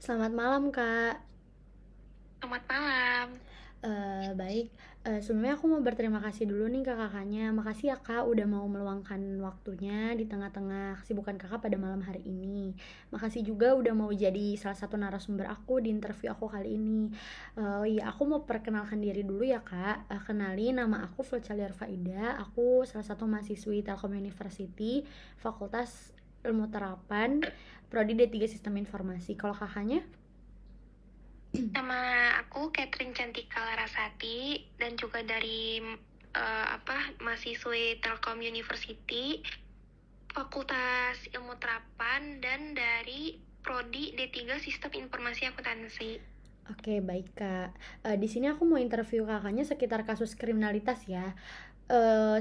Selamat malam, Kak. Selamat malam. Baik. Sebelumnya aku mau berterima kasih dulu nih ke Kakaknya. Makasih ya, Kak, udah mau meluangkan waktunya di tengah-tengah kesibukan Kakak pada malam hari ini. Makasih juga udah mau jadi salah satu narasumber aku di interview aku kali ini. Ya, aku mau perkenalkan diri dulu ya, Kak. Kenalin, nama aku Fulcalir Faida. Aku salah satu mahasiswi Telkom University, Fakultas Ilmu Terapan, Prodi D3 Sistem Informasi. Kalau Kakaknya? Nama aku Catherine Cantika Larasati dan juga dari mahasiswi Telkom University, Fakultas Ilmu Terapan dan dari Prodi D3 Sistem Informasi Akuntansi. Oke, baik Kak. Di sini aku mau interview Kakaknya sekitar kasus kriminalitas ya.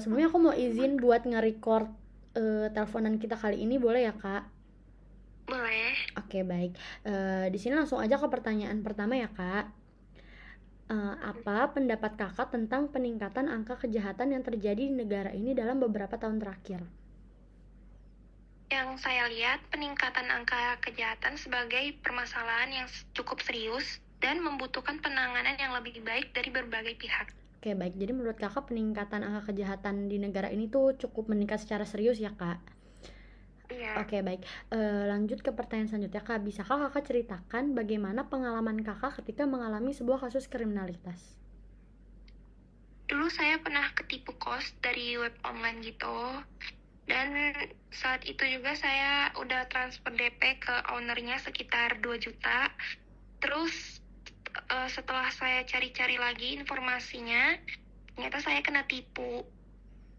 Sebelumnya aku mau izin buat nge-record teleponan kita kali ini, boleh ya Kak? Boleh? Oke, baik. Di sini langsung aja ke pertanyaan pertama ya Kak. Apa pendapat Kakak tentang peningkatan angka kejahatan yang terjadi di negara ini dalam beberapa tahun terakhir? Yang saya lihat peningkatan angka kejahatan sebagai permasalahan yang cukup serius dan membutuhkan penanganan yang lebih baik dari berbagai pihak. Oke, baik. Jadi menurut Kakak peningkatan angka kejahatan di negara ini tuh cukup meningkat secara serius ya Kak? Iya. Oke, baik. Lanjut ke pertanyaan selanjutnya, Kak. Bisakah Kakak ceritakan bagaimana pengalaman Kakak ketika mengalami sebuah kasus kriminalitas? Dulu saya pernah ketipu kos dari web online gitu. Dan saat itu juga saya udah transfer DP ke ownernya sekitar 2 juta. Terus setelah saya cari-cari lagi informasinya, ternyata saya kena tipu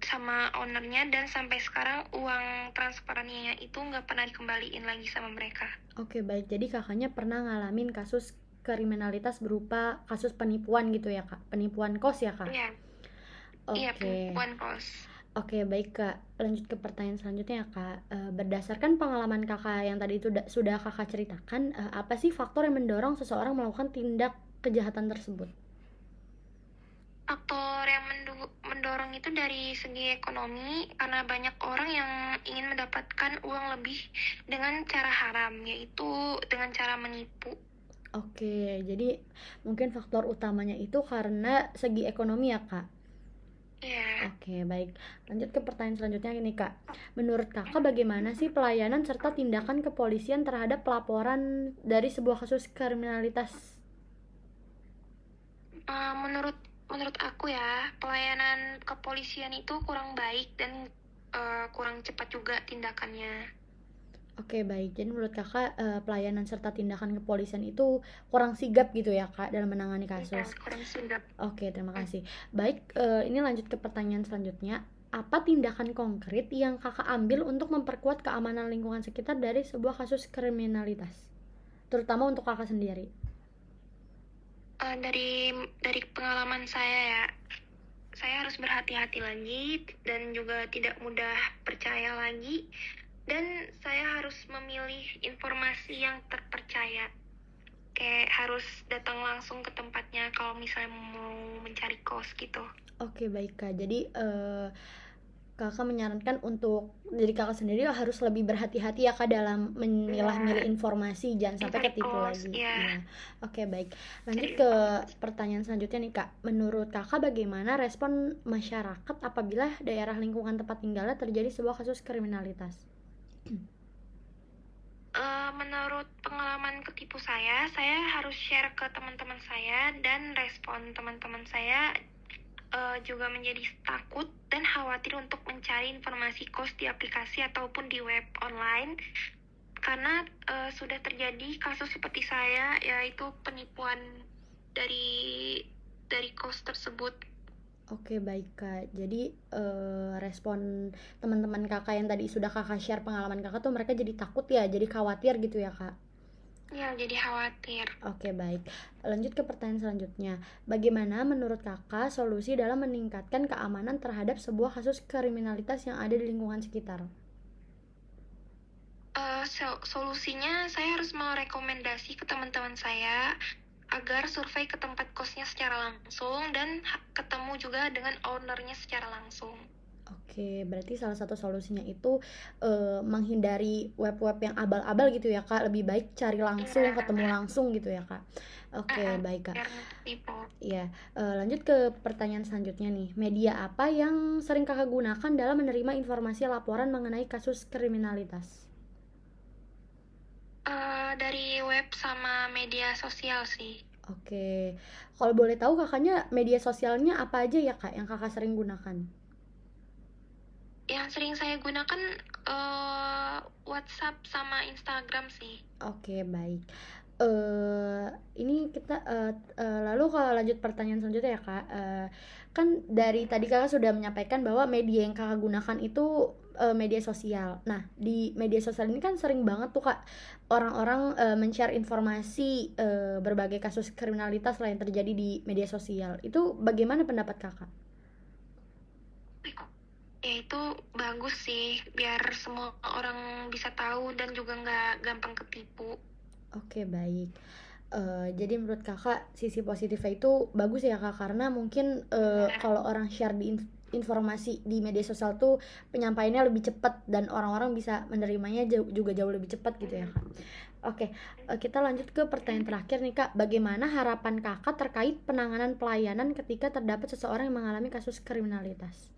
sama ownernya dan sampai sekarang uang transferannya itu nggak pernah dikembaliin lagi sama mereka. Oke, baik. Jadi Kakaknya pernah ngalamin kasus kriminalitas berupa kasus penipuan gitu ya, Kak? Penipuan kos ya, Kak? Iya, iya Oke. penipuan kos. Oke, baik, Kak. Lanjut ke pertanyaan selanjutnya ya, Kak. Berdasarkan pengalaman Kakak yang tadi itu sudah Kakak ceritakan, apa sih faktor yang mendorong seseorang melakukan tindak kejahatan tersebut? Faktor yang mendorong itu dari segi ekonomi, karena banyak orang yang ingin mendapatkan uang lebih dengan cara haram, yaitu dengan cara menipu. Oke, jadi mungkin faktor utamanya itu karena segi ekonomi ya, Kak? Ya, Oke, baik. Lanjut ke pertanyaan selanjutnya ini, Kak. Menurut Kakak bagaimana sih pelayanan serta tindakan kepolisian terhadap pelaporan dari sebuah kasus kriminalitas? menurut menurut aku ya, pelayanan kepolisian itu kurang baik dan kurang cepat juga tindakannya. Oke, baik. Jadi menurut Kakak pelayanan serta tindakan kepolisian itu kurang sigap gitu ya, Kak, dalam menangani Iya, kasus. kurang sigap. Oke, terima kasih. Baik, ini lanjut ke pertanyaan selanjutnya. Apa tindakan konkret yang Kakak ambil untuk memperkuat keamanan lingkungan sekitar dari sebuah kasus kriminalitas? Terutama untuk Kakak sendiri. Dari pengalaman saya ya, saya harus berhati-hati lagi dan juga tidak mudah percaya lagi, dan saya harus memilih informasi yang terpercaya, kayak harus datang langsung ke tempatnya kalau misalnya mau mencari kos gitu. Oke, baik Kak. Jadi Kakak menyarankan untuk diri Kakak sendiri harus lebih berhati-hati ya Kak dalam Ya, memilah-milih informasi, jangan sampai mencari ketipu kos lagi. ya, Iya. Oke, baik. Lanjut cari ke informasi. pertanyaan selanjutnya nih Kak. Menurut Kakak bagaimana respon masyarakat apabila daerah lingkungan tempat tinggalnya terjadi sebuah kasus kriminalitas? Menurut pengalaman ketipu saya harus share ke teman-teman saya, dan respon teman-teman saya juga menjadi takut dan khawatir untuk mencari informasi kos di aplikasi ataupun di web online, karena sudah terjadi kasus seperti saya, yaitu penipuan dari kos tersebut. Oke, baik Kak. Jadi respon teman-teman Kakak yang tadi sudah Kakak share pengalaman Kakak tuh mereka jadi takut ya, jadi khawatir gitu ya Kak? Ya, jadi khawatir. Oke, baik. Lanjut ke pertanyaan selanjutnya. Bagaimana menurut Kakak solusi dalam meningkatkan keamanan terhadap sebuah kasus kriminalitas yang ada di lingkungan sekitar? Solusinya saya harus merekomendasi ke teman-teman saya agar survei ke tempat kosnya secara langsung dan ketemu juga dengan ownernya secara langsung. Oke, berarti salah satu solusinya itu menghindari web-web yang abal-abal gitu ya Kak. Lebih baik cari langsung, Iya, ketemu langsung gitu ya Kak. Oke, baik Kak. biar nggak ketipu. Iya, lanjut ke pertanyaan selanjutnya nih. Media apa yang sering Kakak gunakan dalam menerima informasi laporan mengenai kasus kriminalitas? Dari web sama media sosial sih. Oke, kalau boleh tahu kakaknya media sosialnya apa aja ya Kak yang Kakak sering gunakan? Yang sering saya gunakan WhatsApp sama Instagram sih. Oke, baik. Ini kita lalu kalau lanjut pertanyaan selanjutnya ya Kak. Kan dari tadi Kakak sudah menyampaikan bahwa media yang Kakak gunakan itu media sosial. Nah, di media sosial ini kan sering banget tuh Kak orang-orang men-share informasi berbagai kasus kriminalitas lah yang terjadi di media sosial. Itu bagaimana pendapat Kakak? Ya itu bagus sih, biar semua orang bisa tahu dan juga nggak gampang ketipu. Oke, baik. Jadi menurut Kakak sisi positifnya itu bagus ya Kak, karena mungkin kalau orang share di informasi di media sosial tuh penyampaiannya lebih cepat dan orang-orang bisa menerimanya juga jauh lebih cepat gitu ya Kak. Oke, kita lanjut ke pertanyaan terakhir nih Kak. Bagaimana harapan Kakak terkait penanganan pelayanan ketika terdapat seseorang yang mengalami kasus kriminalitas?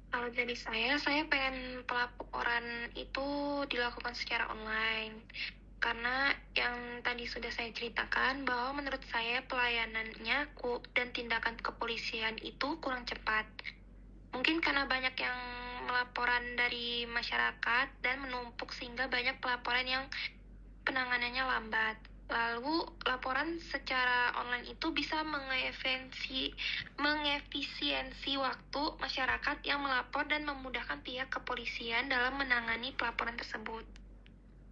Kalau jadi saya pengen pelaporan itu dilakukan secara online. Karena yang tadi sudah saya ceritakan bahwa menurut saya pelayanannya dan tindakan kepolisian itu kurang cepat. Mungkin karena banyak yang melaporan dari masyarakat dan menumpuk sehingga banyak pelaporan yang penanganannya lambat. Lalu laporan secara online itu bisa mengefisiensi waktu masyarakat yang melapor dan memudahkan pihak kepolisian dalam menangani pelaporan tersebut.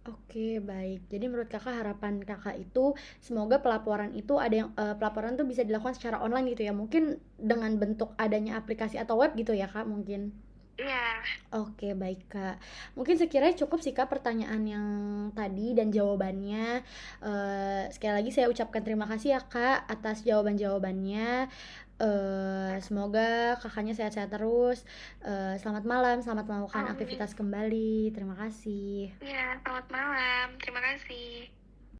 Oke, baik. Jadi menurut Kakak harapan Kakak itu semoga pelaporan itu ada yang pelaporan tuh bisa dilakukan secara online gitu ya. Mungkin dengan bentuk adanya aplikasi atau web gitu ya, Kak, mungkin. Iya. Oke, baik Kak. Mungkin sekiranya cukup sih Kak pertanyaan yang tadi dan jawabannya. Sekali lagi saya ucapkan terima kasih ya Kak atas jawaban-jawabannya. Semoga kakaknya sehat-sehat terus. Selamat malam, selamat melakukan Amin. aktivitas kembali. Terima kasih. Iya, selamat malam. Terima kasih.